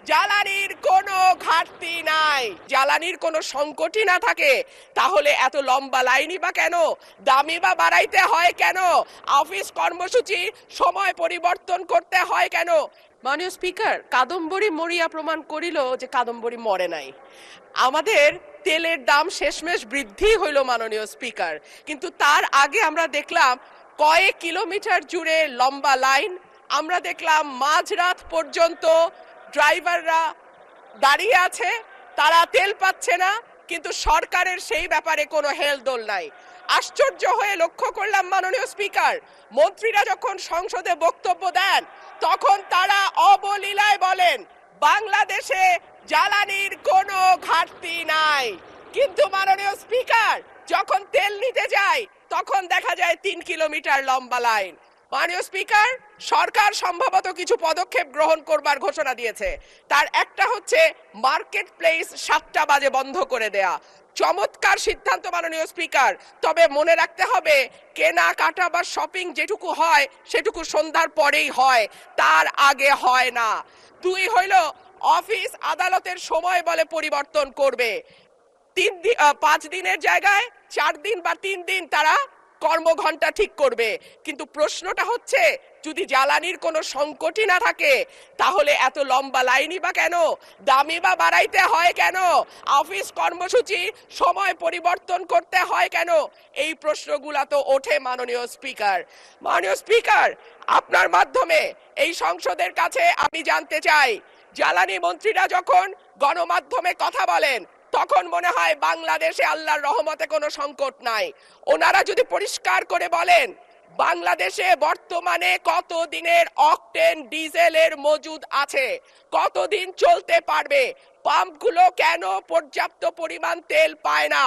জ্বালানির কোনো ঘাটতি নাই, জ্বালানির কোনো সংকটই না থাকে, তাহলে এত লম্বা লাইনই বা কেন, দামি বা বাড়াইতে হয় কেন, অফিস কর্মসূচি সময় পরিবর্তন করতে হয় কেন? মাননীয় স্পিকার, কাদম্বরী মরিয়া প্রমাণ করিল যে কাদম্বরী মরে নাই। আমাদের তেলের দাম শেষমেশ বৃদ্ধি হইল মাননীয় স্পিকার, কিন্তু তার আগে আমরা দেখলাম কয়েক কিলোমিটার জুড়ে লম্বা লাইন। আমরা দেখলাম মাঝরাত পর্যন্ত ড্রাইভাররা দাঁড়িয়ে আছে, তারা তেল পাচ্ছে না, কিন্তু সরকারের সেই ব্যাপারে কোনো হেলদোল নাই। আশ্চর্য হয়ে লক্ষ্য করলাম মাননীয় স্পিকার, মন্ত্রীরা যখন সংসদে বক্তব্য দেন তখন তারা অবলীলায় বলেন বাংলাদেশে জ্বালানির কোনো ঘাটতি নাই, কিন্তু মাননীয় স্পিকার যখন তেল নিতে যায় তখন দেখা যায় 3 কিলোমিটার লম্বা লাইন। মাননীয় স্পিকার, সরকার সম্ভবত কিছু পদক্ষেপ গ্রহণ করবার ঘোষণা দিয়েছে। তার একটা হচ্ছে মার্কেট প্লেস 7টা বাজে বন্ধ করে দেয়া। চমৎকার সিদ্ধান্ত মাননীয় স্পিকার, তবে মনে রাখতে হবে কেনাকাটা বা শপিং যেটুকু হয় সেটুকু সন্ধ্যার পরেই হয়, তার আগে হয় না। 2 হইল অফিস আদালতের সময় বলে পরিবর্তন করবে। 5 দিনের জায়গায় 4 দিন বা 3 দিন তারা কর্মঘণ্টা ঠিক করবে, কিন্তু প্রশ্নটা হচ্ছে যদি জ্বালানির কোনো সংকটই না থাকে তাহলে এত লম্বা লাইনই বা কেন, দামি বা বাড়াইতে হয় কেন, অফিস কর্মসূচি সময় পরিবর্তন করতে হয় কেন? এই প্রশ্নগুলা তো ওঠে মাননীয় স্পিকার। মাননীয় স্পিকার, আপনার মাধ্যমে এই সংসদের কাছে আমি জানতে চাই, জ্বালানি মন্ত্রীরা যখন গণমাধ্যমে কথা বলেন তখন মনে হয় বাংলাদেশে আল্লাহর রহমতে কোনো সংকট নাই। ওনারা যদি পরিষ্কার করে বলেন বাংলাদেশে বর্তমানে কত দিনের অকটেন ডিজেলের মজুদ আছে, কতদিন চলতে পারবে, পাম্পগুলো কেন পর্যাপ্ত পরিমাণ তেল পায় না,